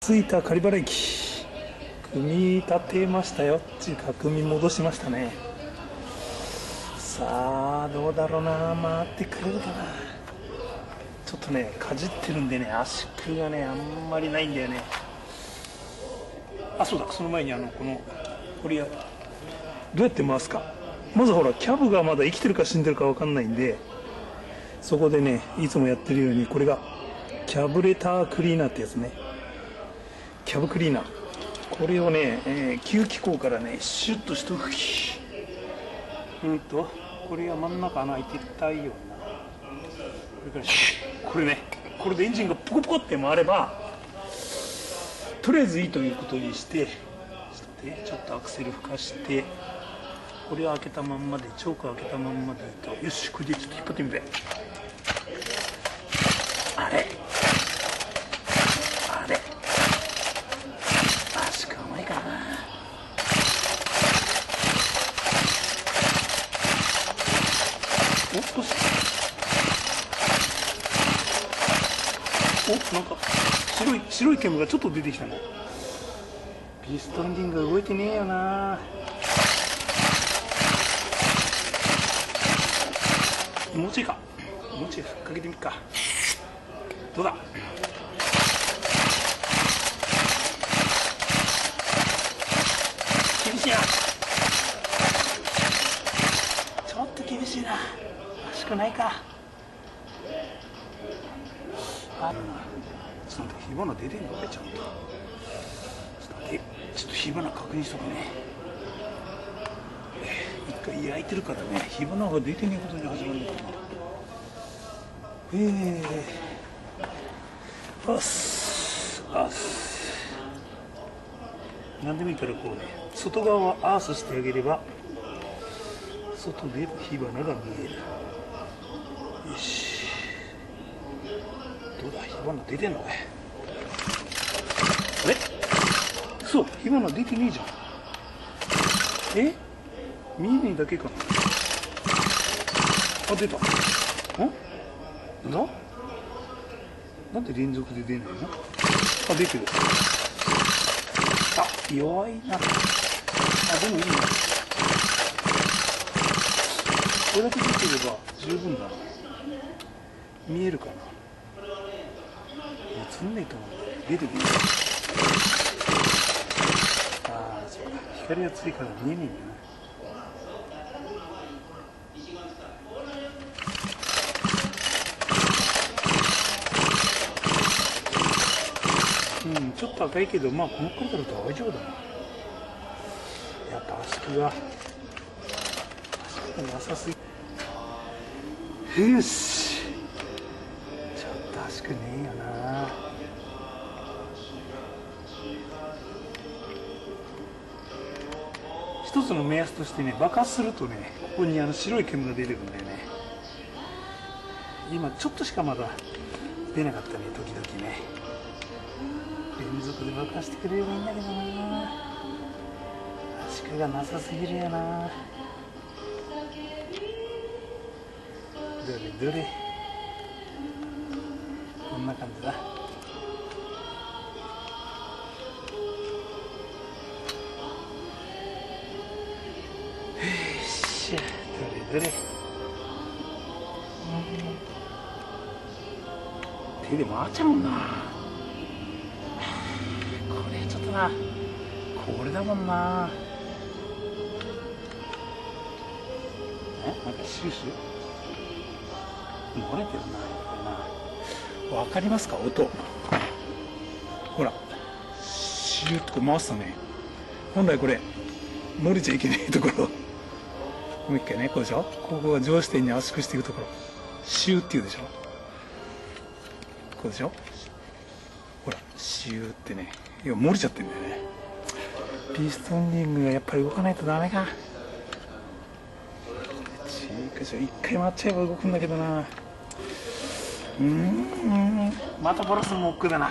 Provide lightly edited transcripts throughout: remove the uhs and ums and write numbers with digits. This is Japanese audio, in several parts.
着いた狩原駅、組み立てましたよっていうか、組み戻しましたね。さあどうだろうな、回ってくれるかな。ちょっとねかじってるんでね、圧縮がねあんまりないんだよね。あ、そうだ、その前にこれどうやって回すか。まずほらキャブがまだ生きてるか死んでるか分かんないんで、そこでねいつもやってるように、これがキャブレタークリーナーってやつね。キャブクリーナー、これをね、吸気口からねシュッと一吹き、これが真ん中穴開いてたいような、これからこれね、これでエンジンがポコポコって回ればとりあえずいいということにして、ちょっとアクセル吹かして、これを開けたまんまで、チョークを開けたまんまでいいと、よし、これでちょっと引っ張ってみて。あれ足が甘いかな。お、少し、なんか白い煙がちょっと出てきたね。ピストンリングが動いてねえよな。もうちょいか、もうちょいふっかけてみっか。どうだ。厳しいな、ちょっと厳しいな。らしくないか。ちょっと火花出てんのか、ちゃんと。ちょっと火花確認しとくね。一回焼いてるからね、火花が出てねえことに始まるのかな。何でもいいからこうね、外側はアースしてあげれば外で火花が見える。よし、どうだ、火花出てんのかい。あれ、そう、火花出てねえじゃん。見えねえだけかな。あ、出た。なんで連続で出ないの。あ、出てる。あ、弱いな。あ、でもいいな。これだけ出てれば十分だな。見えるかな。映んねえと思う。出てくる。ああ、そうか。光が強いから見えねえんだな。ちょっと赤いけど、まあこのくらいだと大丈夫だな。やっぱ圧縮がなさすぎ。よし、ちょっと圧縮ねえよな。一つの目安としてね、爆発するとね、ここに白い煙が出てくるんだよね。今ちょっとしかまだ出なかったね、時々ね。連続で爆破してくれればいいんだけどな。圧縮がなさすぎるよな。どれこんな感じだ。よっしゃ、どれ手で回っちゃうもんな。これちょっとな、これだもんな。なんかシュシュ漏れてるな、これな。わかりますか、音。ほら、シューッと回すとね、本来これ漏れちゃいけないところ、もう一回ね、こうでしょ。ここが上視点に圧縮していくところ、シューっていうでしょ。こうでしょ。ほら、シューってね、要は漏れちゃってんだよね。ピストンリングがやっぱり動かないとダメか。一回回っちゃえば動くんだけどな。またバラすのも億劫だな。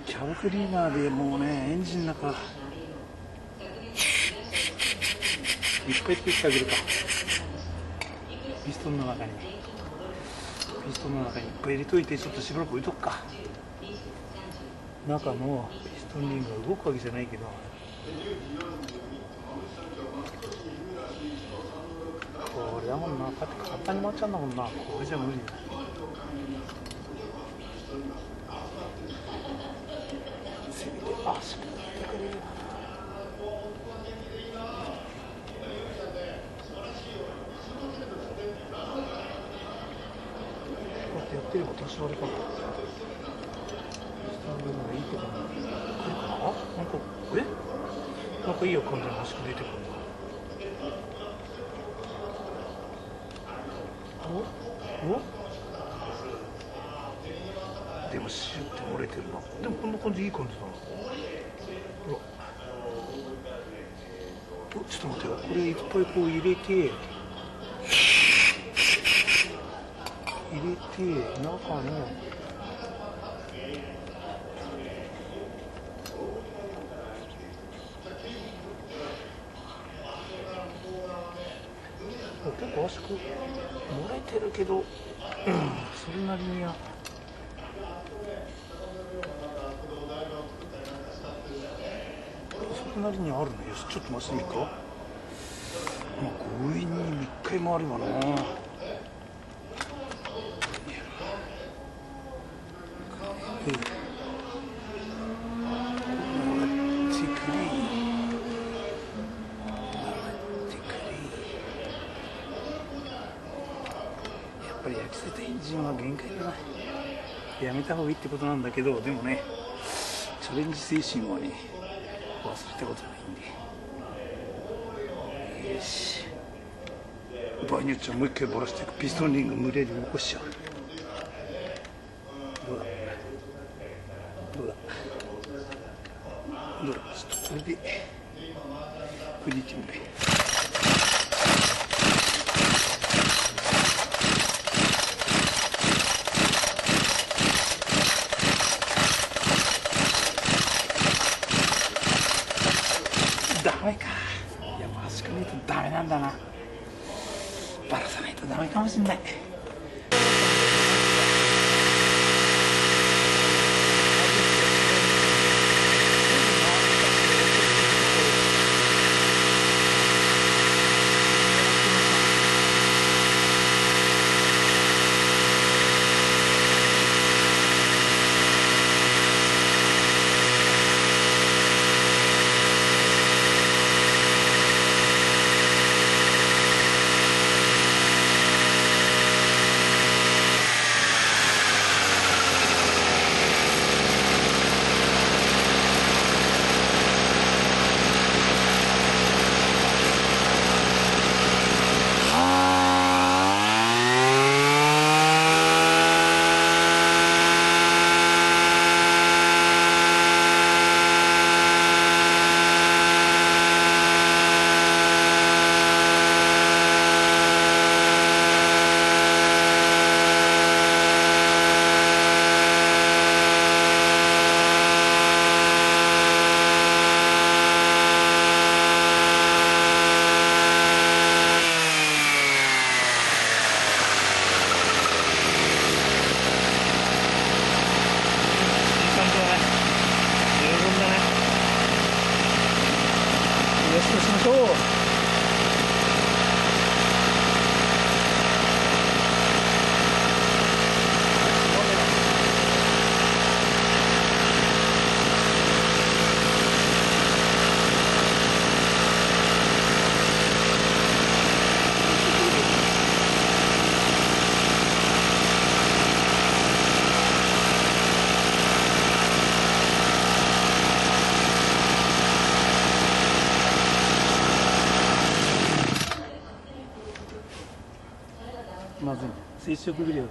キャブクリーナーでもうね、エンジンの中いっぱい入れてあげるか。ピストンの中にいっぱい入れといて、ちょっとしばらく置いとくか。中のピストンリングが動くわけじゃないけど、これだもんな。だって簡単に回っちゃうんだもんな。これじゃ無理だ。せめて足もやってくれる。やってれば多少あれかな。スタンドのがいいところに来るかな。なんかいいよ、感じの端く出てくるな。でもシュッて漏れてるな。でもこんな感じいい感じだな。ほら、ちょっと待ってよ。これいっぱいこう入れて中の結構圧縮漏れてるけど、それなりにはあるね。よし、ちょっと回してみるか。まあ強引に1回回ればな。やっぱり焼き捨てたエンジンは限界だな。やめた方がいいってことなんだけど、でもね、チャレンジ精神はね、忘れたことないんで。よし、場合によっちゃもう一回ボラしていく。ピストンリング無理やり起こしちゃう。どうだちょっとこれでポジティブでダメか。やっぱ端かないとダメなんだな。バラさないとダメかもしんない。そうしましょう。まずい接触ビデオだ。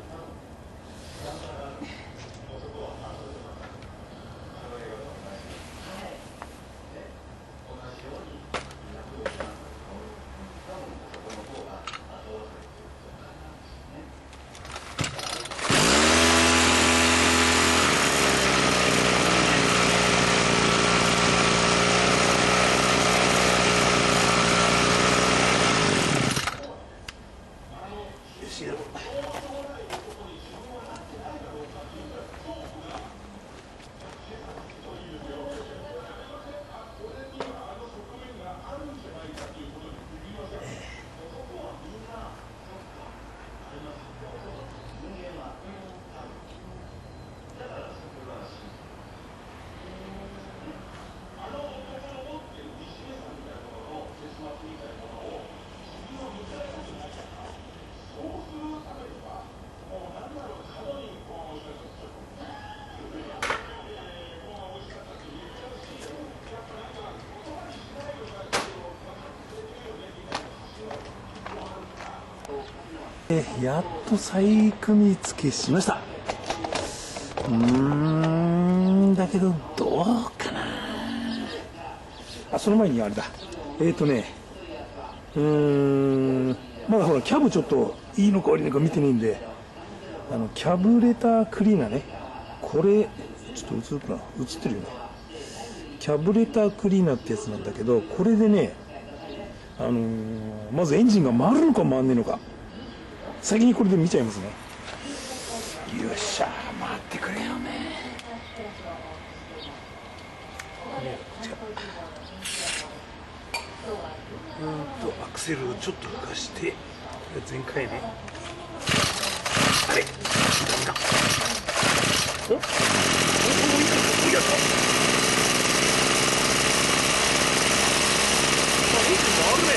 やっと再組み付けしました。だけどどうかなあ。その前にあれだ、まだほらキャブちょっといいのか悪いのか見てねえんで、キャブレタークリーナーね、これちょっと映るかな、映ってるよね。キャブレタークリーナーってやつなんだけど、これでね、まずエンジンが回るのか回んねえのか、先にこれで見ちゃいますね。よっしゃ、回ってくれよね。アクセルをちょっと浮かして、前回ね、あれダメだ。おっ、やった。エンジン回るね。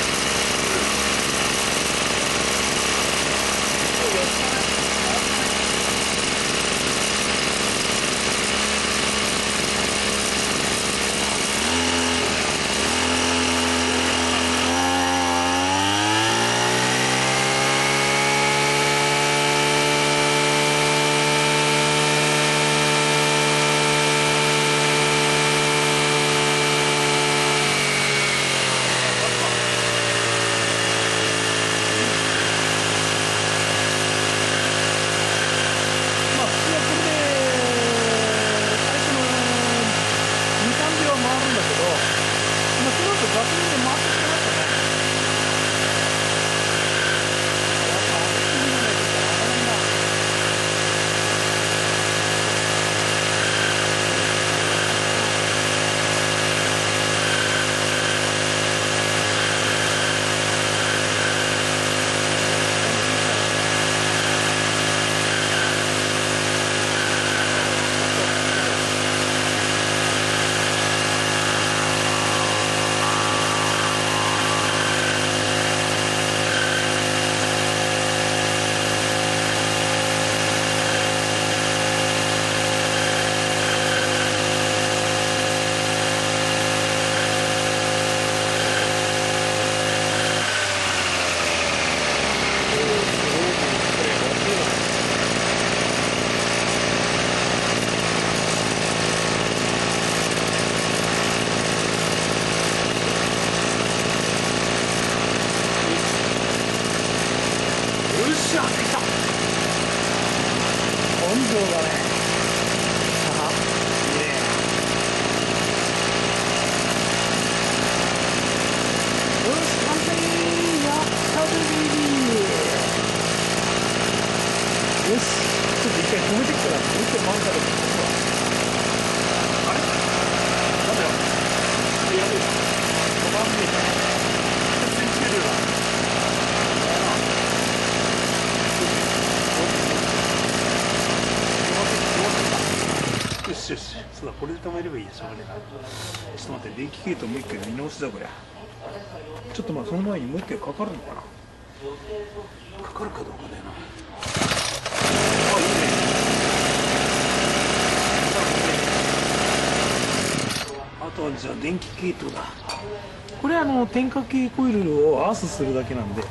よし、そうだ、これで止めればいいや、しょうがねえな。ちょっと待って、電気系統もう一回見直しだ、こりゃ。ちょっとまあその前にもう一回かかるのかな。かかるかどうかだよな。あ、いいね。あとはじゃあ電気系統だ。これ点火系コイルをアースするだけなんで、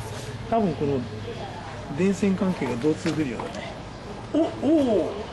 多分この電線関係が同通出るようだね。おお。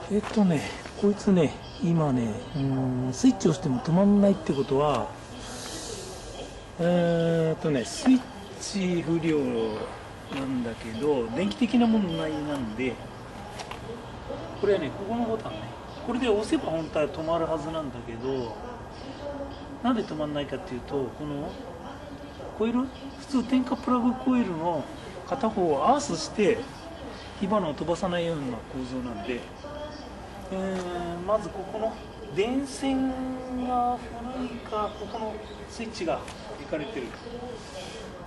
こいつね、今ね、スイッチ押しても止まんないってことは、スイッチ不良なんだけど、電気的な問題なんで、これはね、ここのボタンね、これで押せば本当は止まるはずなんだけど、なんで止まんないかっていうと、このコイル、普通点火プラグコイルの片方をアースして火花を飛ばさないような構造なんで、まずここの電線が古いか、ここのスイッチがいかれてる。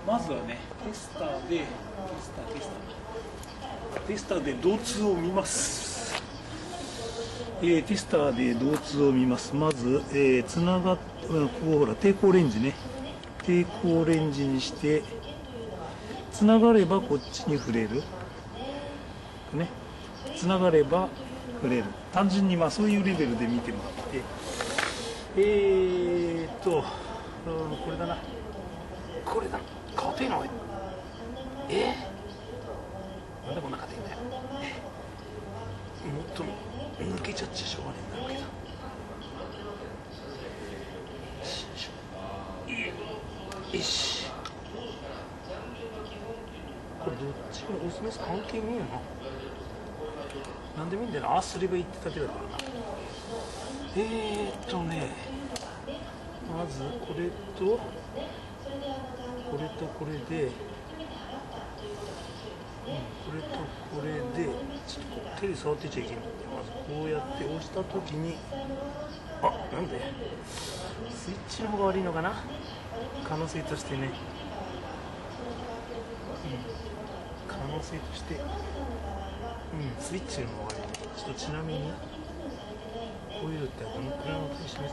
まずはね、テスターで導通を見ます。テスターで導通を見ます。まず、つながっここほら抵抗レンジね、抵抗レンジにしてつながればこっちに触れるね、つながれば触れる。単純にまあそういうレベルで見てもらって、これだな、これだ、硬いの、なんでこんな硬いんだよ。もっと抜けちゃっちゃしょうがねえんだろうけど。よし、これどっちもオスメス関係ねえよな。なんでもいいんだよな、ああすればいいってだけだからな。まずこれとこれとこれで、これとこれでちょっとこう手で触ってちゃいけないんで、まずこうやって押した時に、なんでスイッチの方が悪いのかな、可能性としてね、可能性として、スイッチの方が悪いね。ちょっとちなみにコイルってどのくらいの音に示すんだ。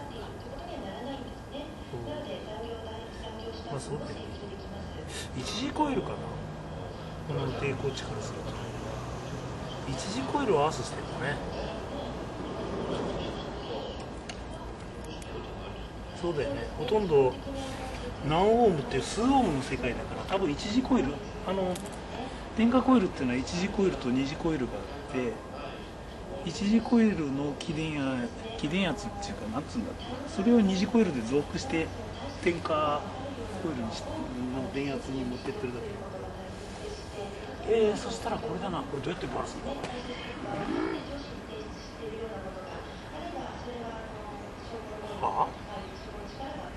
まあそうだよね、一次コイルかな、この抵抗値からすると一次コイルをアースしてるんだね。そうだよね、ほとんど何オームっていう数オームの世界だから、多分一次コイル、点火コイルっていうのは一次コイルと二次コイルがあって、一次コイルの起電圧っていうか、なんつうんだろう、それを二次コイルで増幅して点火コイルにしての電圧に持ってってるだけ。そしたらこれだな、これどうやってバラすんだこれ。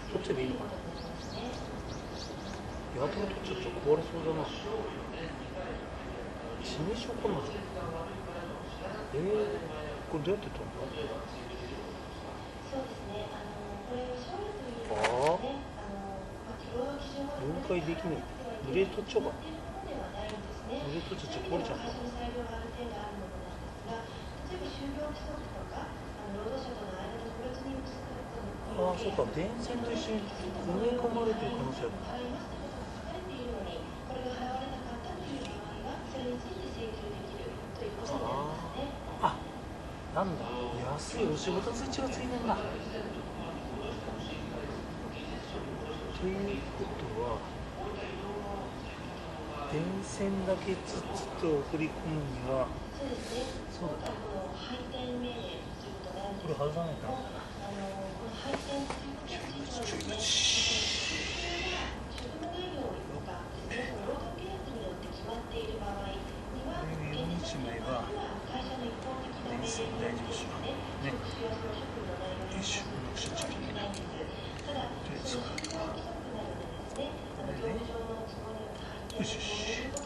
取っちゃえばいいのかな。やたら取っちゃったら壊れそうだな。致命傷かな。これどうやって取るんだ。分解できない。ブレード取っちゃおうか。ブレード取っちゃ壊れちゃうか。そうか、電線と一緒に埋め込まれてる可能性ある。なんだ、安い押しボタンスイッチがついてんだ。ということは、電線だけずつと送り込むには、そうだね、これ外さないかな。ちょい待ち。これを4日枚は電線大丈夫でしょうね。よいしょ、うまくしちゃいけない。とりあえずそうだ。これでよしよし、こ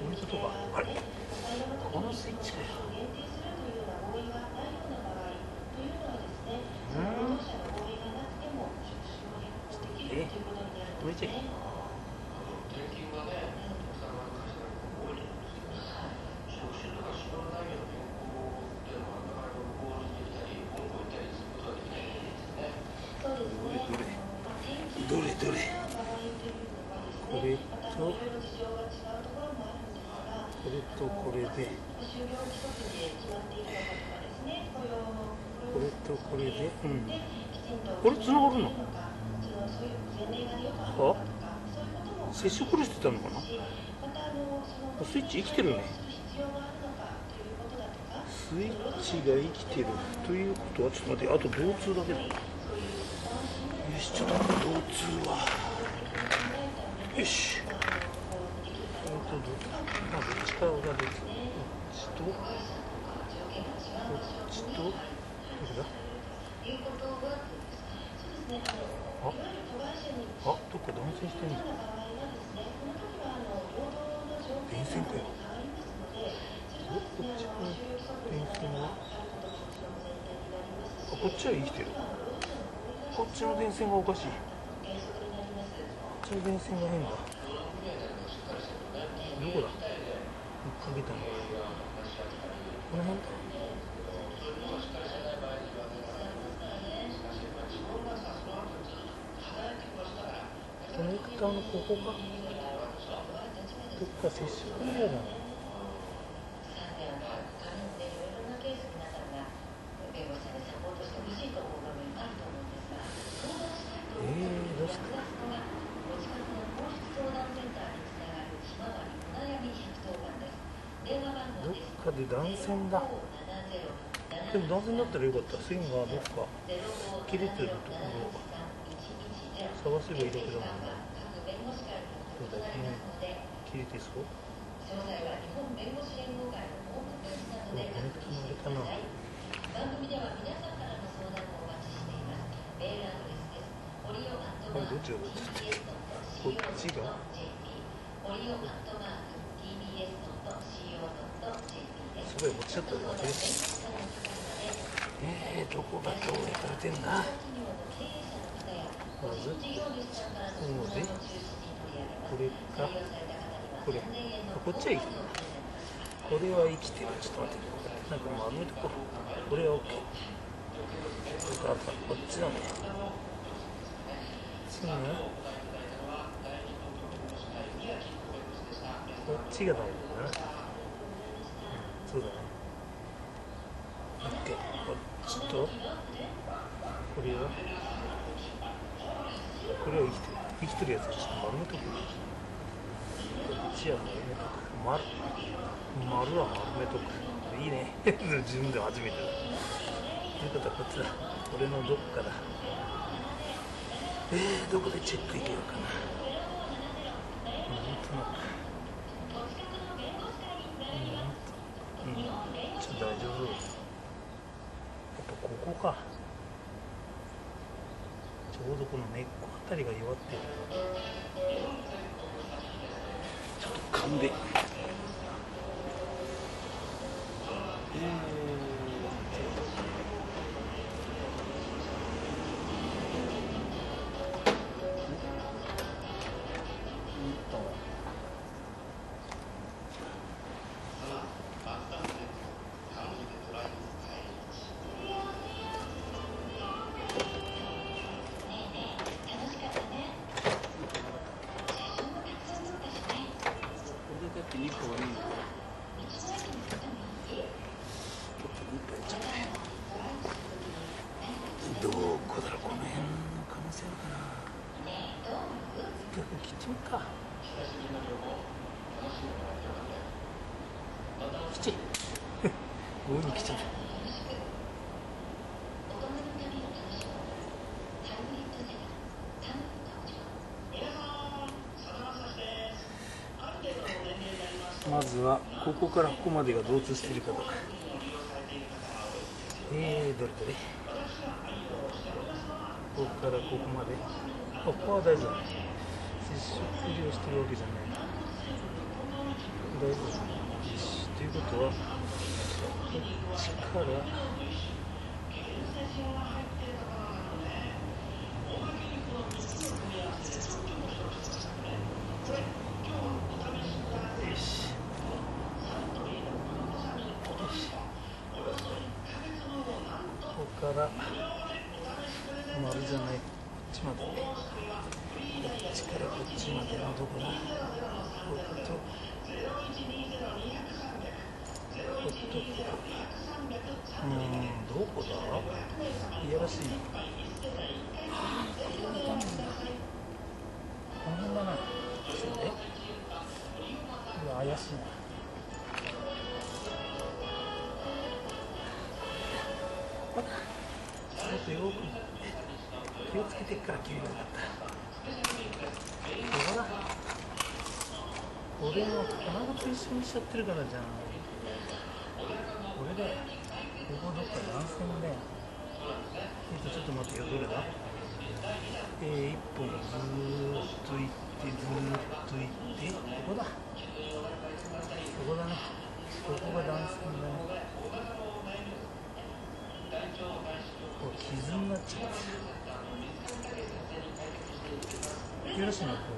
ういうことか。あれ、このスイッチかよ。止めちゃえ。どれこれとこれで、これとこれで、これつながるの？接触してたのかな。スイッチ生きてるね。スイッチが生きてるということは、ちょっと待って、あと導通だけだ。よし、ちょっと待って、導通はよし、どっちからが導通、こっちとこっちと、どれだ、どっか断線してんじゃん。電線かよ。こっちの電線は、こっちは生きてる。こっちの電線がおかしい。こっちの電線が変だ。どこだ、かけたの。この辺か。コネクターのここか。どっか接触エリアだな。どうすか。どっかで断線だ。でも断線だったらよかった。線がどっか切れてるところを探せばいいだけだもんね。そうだよね。切れてそう。このコネクタのあれかな。これどっちがどっちだっけ。こっちがすごい持ちちゃったら忘れてた。どこがどう焼かれてんだ。まずこうで、これかこれ、こっちは生きてる。これは生きてる。ちょっと待って、なんか丸めとこう。これは OK。 これか、こっちだね。次はこっちがダメだな。そうだね。OK。こっちとこれは生きてるやつ。ちょっと丸めとく。こっちは丸めとく。丸は丸めとく。いいね。自分では初めてだ。ということはこっちだ。俺のどっかだ。どこでチェックいけようかな。なんとなく。ちょっと大丈夫。やっぱここか。ちょうどこの根っこあたりが弱ってる。ちょっと噛んで。2個はいいの。どこだろう、この辺の可能性あるかな。逆にキッチンか。キッチン強引に来ちゃった。まずはここからここまでが同通しているかどうか。どれどれ。ここからここまで。ここは大丈夫。接触量してるわけじゃない。大丈夫。ということはこっちからから丸じゃない、こっちまで、こっちからこっちまでのところ、こことこことどこだ、いやらしい。この辺だな。そうね。怪しいな。っとよく気をつけてから切るようになった。ここだ。これも卵と一緒にしちゃってるからじゃん。これだよ。ここどっか断線だよ。ちょっと待ってよ、どれだ。一本ずーっと行ってずーっと行ってここだ。ここだね。ここが断線だね。これ傷になっちゃう。よろしいな、こう。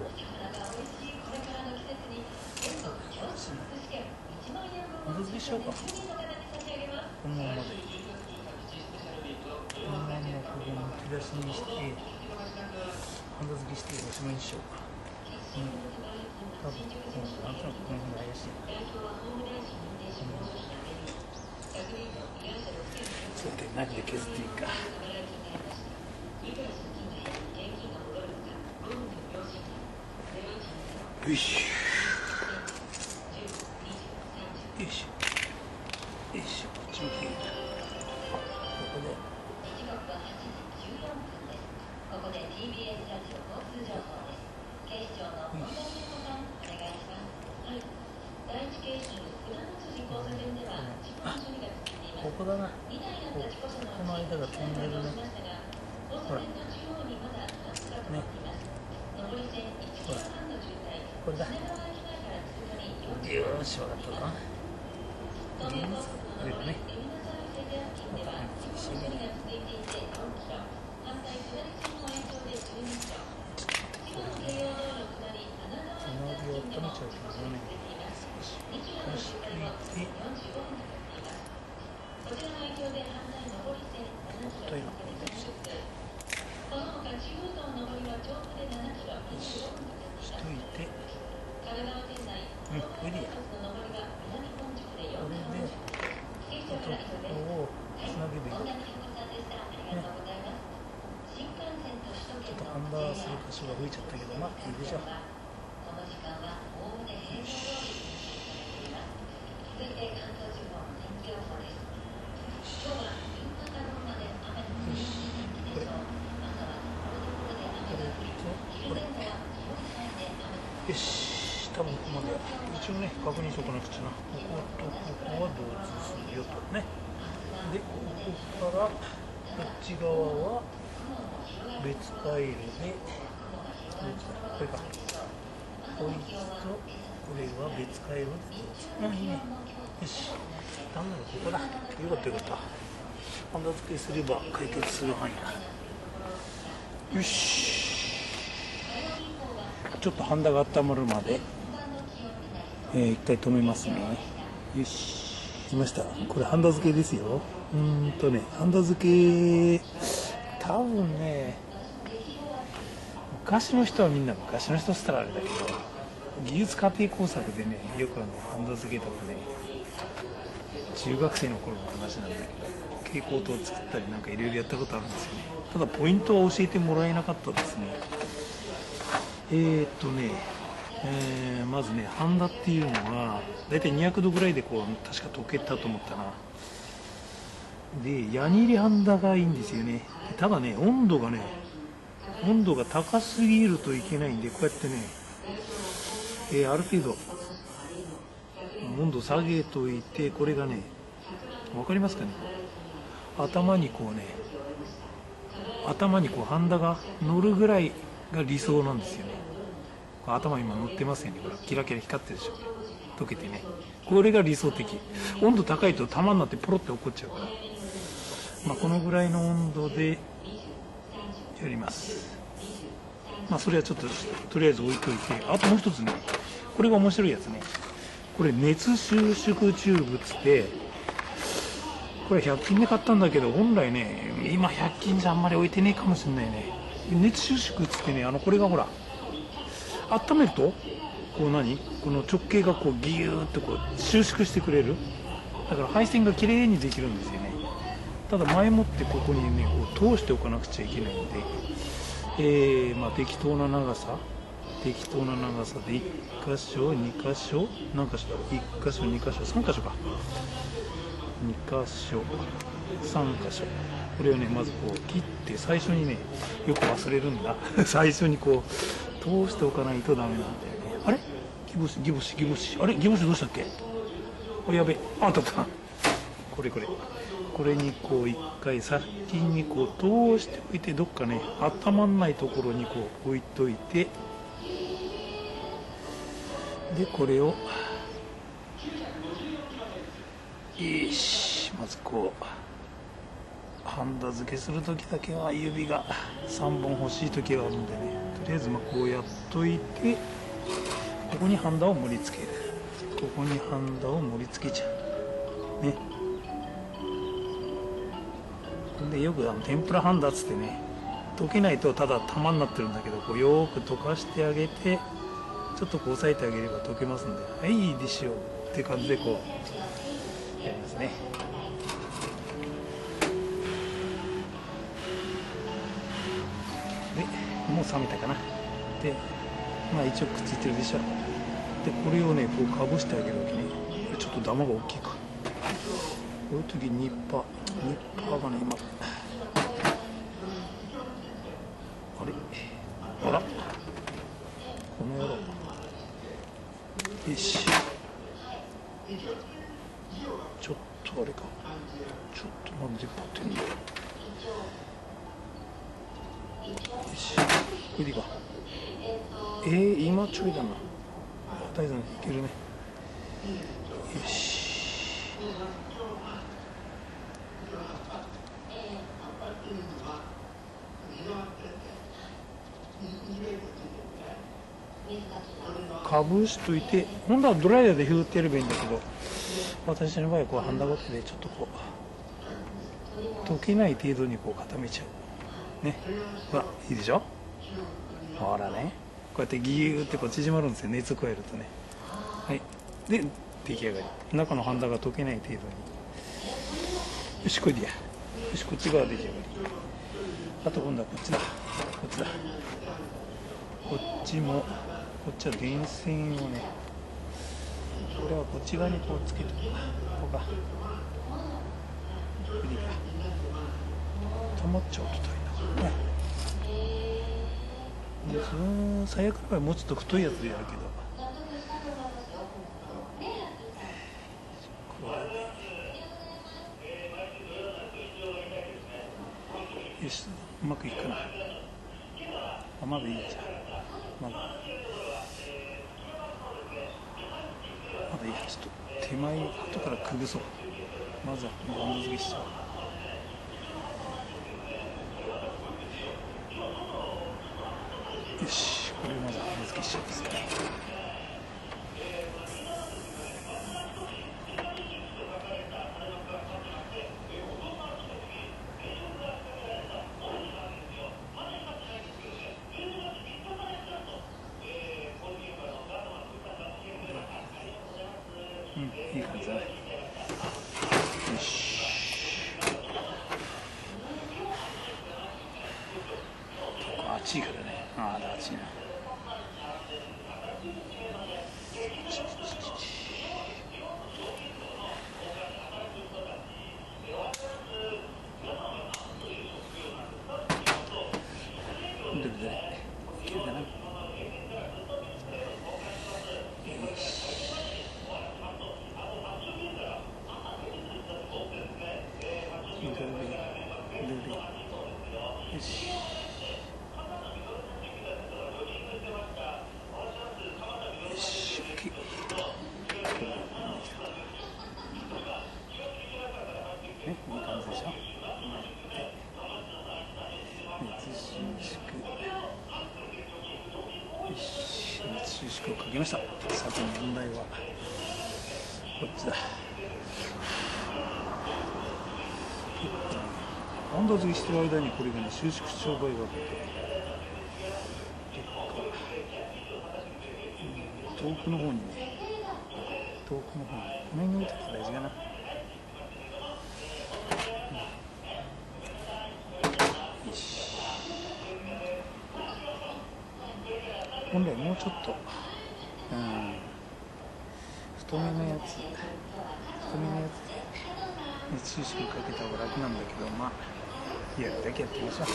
戻りしようか。このままで。このままここむき出しにして、ハンダ付けしておしまいにしようか。多分なんとなくこの辺が怪しいな。そうで何で削っていいか。よいしょ。よいしょ。よいしょ。こっち向き。ここで。ここで TBS ラジオ交通情報です。警視庁の本田美穂さん、お願いします。はい。第一警視浦和辻交差点では事故処理が続いています。ここだな。この間がトンネルね。ほら。ね。ほら。これだ。よーし、わかったな。これだね。また入ってきて。する箇所が吹いちゃったけど、まあいいでしょう。よし、多分ここまで一応ね確認しとかなくちゃな。こことここは同通するよとね。でここからこっち側は別回路で、これか。こいつとこれは別回路で。いいね。よし。ダメだ、ここだ。よかったよかった。ハンダ付けすれば解決する範囲だ。よし。ちょっとハンダが温まるまで、一回止めますね。よし。しました。これハンダ付けですよ。ハンダ付け、多分ね、昔の人はみんな昔の人っつったらあれだけど、技術家庭工作でね、よくハンダ付けとかね、中学生の頃の話なんだけど、蛍光灯を作ったりなんかいろいろやったことあるんですよね。ただポイントは教えてもらえなかったですね。まずね、ハンダっていうのはだいたい200度ぐらいでこう確か溶けたと思ったな。で、ヤニ入りハンダがいいんですよね。ただね、温度が高すぎるといけないんで、こうやってね、ある程度温度下げといて、これがね、わかりますかね、頭にこうハンダが乗るぐらいが理想なんですよね。頭今乗ってますよね。これキラキラ光ってるでしょ、溶けてね。これが理想的。温度高いと玉になってポロって落っこっちゃうから、このぐらいの温度でやります。それはちょっととりあえず置いといて、あともう一つね、これが面白いやつね。これ熱収縮チューブっつって、これ100均で買ったんだけど、本来ね、今100均じゃあんまり置いてねえかもしれないね。熱収縮っつってね、これがほら温めるとこうこの直径がこうギューってこう収縮してくれる。だから配線がきれいにできるんですよね。ただ前もってここにねこう通しておかなくちゃいけないんで、適当な長さで1箇所2箇所何箇所だろう、1箇所2箇所3箇所か、2箇所3箇所これをねまずこう切って最初にねよく忘れるんだ最初にこう通しておかないとダメなんだよね。あれギボシあれギボシどうしたっけ。おやべあったこれにこう一回先にこう通しておいてどっかね頭んないところにこう置いといて、でこれをよしまずこうハンダ付けする時だけは指が3本欲しい時があるんでね、とりあえずまあこうやっといてここにハンダを盛り付ける、ここにハンダを盛り付けちゃうね。でよく天ぷらハンダっつってね溶けないとただ玉になってるんだけど、こうよく溶かしてあげてちょっとこう押さえてあげれば溶けますんで、はいいいでしょうって感じでこうやりますね。でもう冷めたかな。でまあ一応くっついてるでしょ。でこれをねこうかぶしてあげるわけね。ちょっとダマが大きいか。こういう時ニッパーがね今あらこの野郎よしちょっとあれかちょっとなんでパテンだよしこれでいいか。今ちょいだな。大丈夫いけるね。よしかぶしといて、本当はドライヤーでふーってやればいいんだけど、私の場合はこうハンダゴテでちょっとこう溶けない程度にこう固めちゃうね。ほらいいでしょ。ほらねこうやってギューってこう縮まるんですよ、熱を加えるとね。はいで出来上がり。中のハンダが溶けない程度に。よしこれでや。よしこっち側出来上がり。あと今度はこっちだこっちもこっちは電線をねこれはこっち側にこうつけておく。ここかこれでいいか。溜まっちゃうと大変だからね。でその最悪の場合もうちょっと太いやつでやるけど、よしうまくいくかな。まだいいやじゃあまだいいや。ちょっと手前後からくぐそう。まずはハンダ付けしちゃう。よしこれをまずハンダ付けしちゃうんですね。いい感じだね。よし結構暑いからね。ああ暑いな。どれいけるかな。よしいい感じでしょ。熱収縮をかけました。さて問題はこっちだ。ハンダ付けしてる間にこれがね収縮障害が出て遠くの方にねこの辺に置いてたら大事かな。本来もうちょっと、太めのやつで熱収縮かけた方が楽なんだけど、まあやるだけやってみましょう。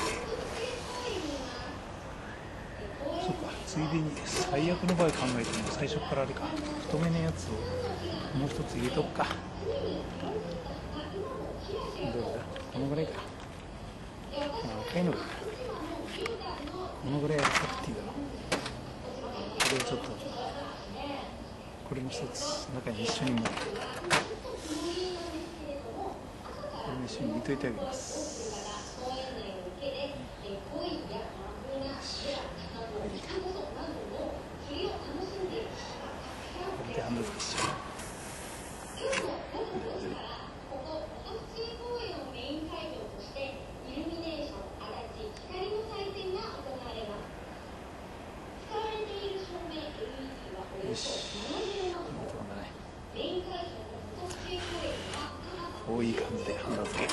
そうか、ついでに最悪の場合考えても最初からあれか、太めのやつをもう一つ入れとくか。どうだ、このぐらいか。赤いのがいいか。このぐらいやるかっていうの。これをちょっと、これも一つ中に一緒にも、これも一緒に入れといてあげます。これでハンド付けしよう。よし、こういい感じでハンド付け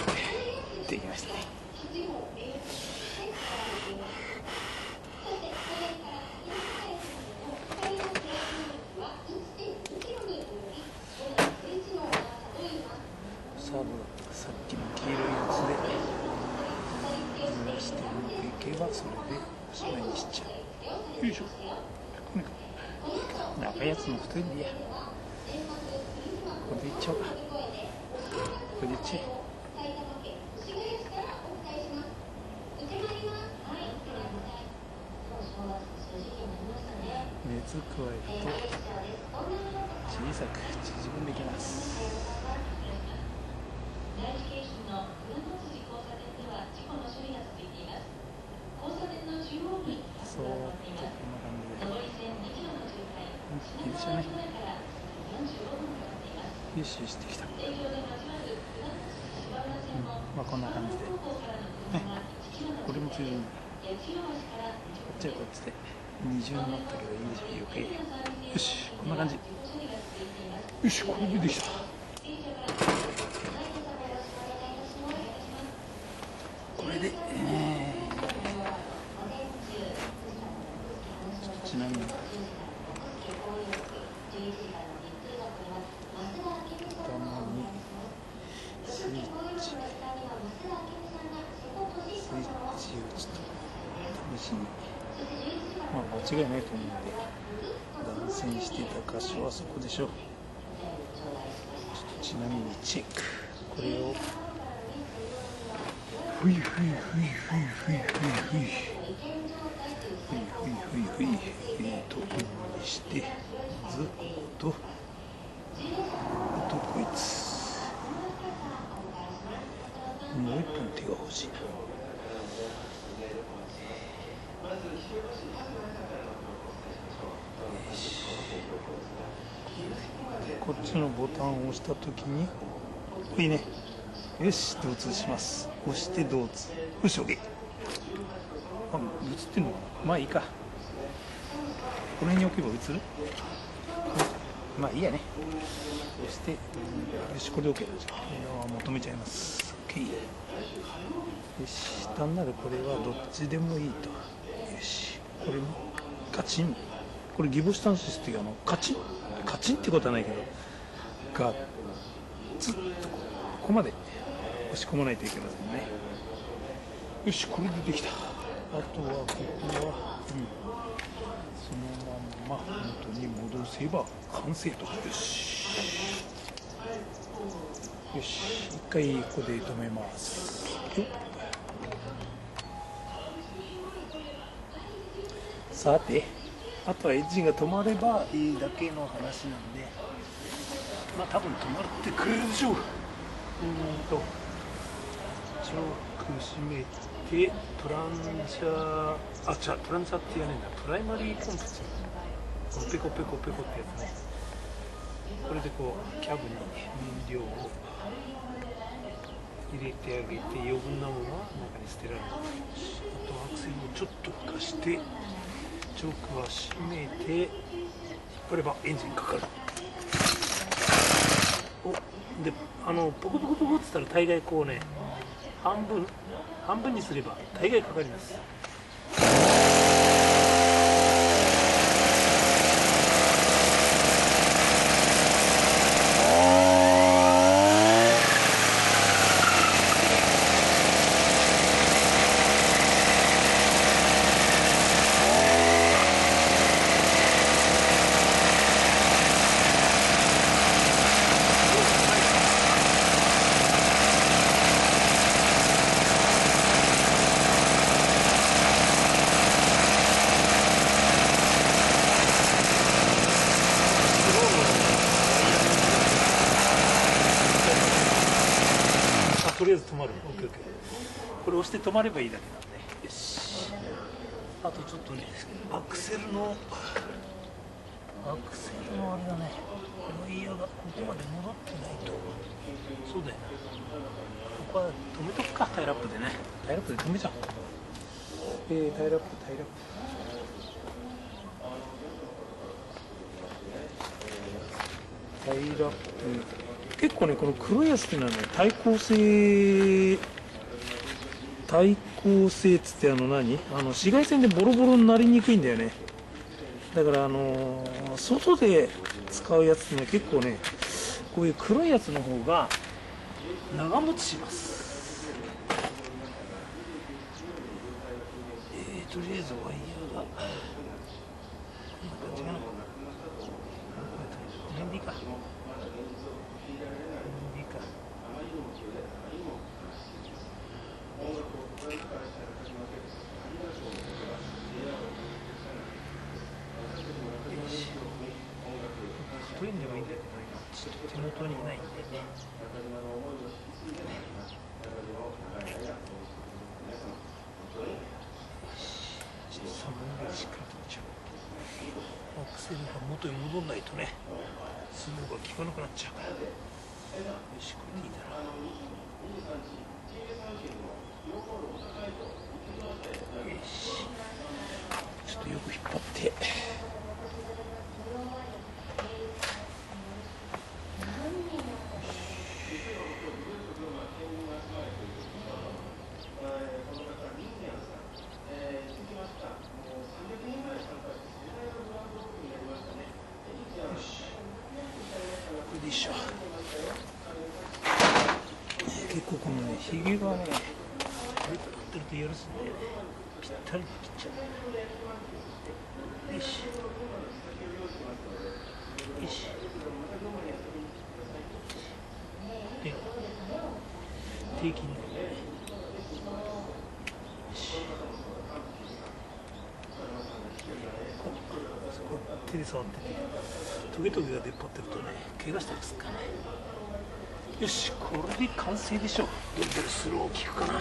できましたね。さっきの黄色いやつで濡らしてうまくいけばそれでおしまいにしちゃう。よいしょ。赤いやつの太いんでいいや。これでいっちゃおうか。これでいっちゃえ。熱加えると小さく縮んできます。そうっとこんな感じで、いいでしょうね。よしよし、できた。まあこんな感じで、ね、これもついでにこっちはこっちで二重になったけどいいでしょ、余計。よし、こんな感じ。よし、これでできた。これで、ちなみにスイッチをちょっと試しに、まあ間違いないと思うので、断線してた箇所はそこでしょう。ちょっとちなみにチェック。これをふいふいふいふいふいふいふいふいふいにして、まずここと、あとこいつ。もう一本手が欲しいな。こっちのボタンを押したときに、いいね。よし、同通します。押して同通。よし、OK。あ、映ってんのかな。まあいいか。この辺に置けば映る？まあいいやね。そして、よし、これで OK だ。じゃあ、求めちゃいます。OK。よし、単なるこれはどっちでもいいと。よし、これもカチン。これギボシタンシスっていうカチンってことはないけど、ガッツッとここまで押し込まないといけませんね。よし、これでできた。あとはここは、そのまんま元に戻せば完成と。よしよし、一回ここで止めます。さて、あとはエッジが止まればいいだけの話なんで、まあ多分止まってくれるでしょう。チョーク閉めて、トランチャー、トランチャーって言わねえんだ、プライマリーコンプチ、ペコペコペコってやつね。これでこうキャブに燃料を入れてあげて、余分なものは中に捨てられる。あとアクセルをちょっと浮かして、チョークは閉めて引っ張ればエンジンかかる。で、ポコポコポコって言ったら大概こうね、半分にすれば大概かかります。これ押して止まればいいだけなんで。よし、あとちょっとね、アクセルのあれだね、ワイヤーがここまで戻ってないと。そうだよな、ここは止めとくか、タイラップでね。タイラップで止めちゃおう。タイラップタイラップ結構ね、この黒いやつっていうのはね、耐候性っつって、紫外線でボロボロになりにくいんだよね。だから外で使うやつってね、結構ね、こういう黒いやつの方が長持ちします。とりあえずワイヤーがこんな感じかな。この辺でいいか。太いんでもいいんだけど、ちょっと手元にないんでね。アクセルが元に戻んないとね、スローが効かなくなっちゃうから。よし、これでいいだろう。よし、ちょっとよく引っ張って。結構このね、ひげがね、こうやってるとやるすんでね、ぴったりで切っちゃう。よし。よし。で、定期になるね。よし。そこ手で触ってて、トゲトゲが出っ張ってるとね、怪我したりするからね。よし、これで完成でしょう。どれどれスロー効くかな。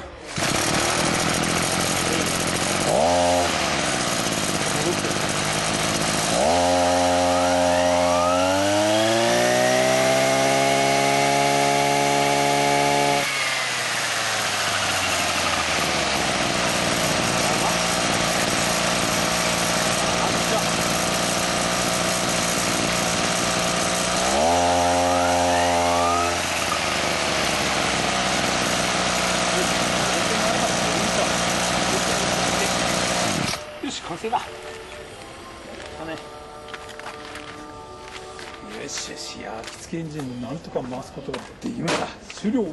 よし、完成だ。よしよし、焼き付けエンジンをなんとか回すことができました。終了。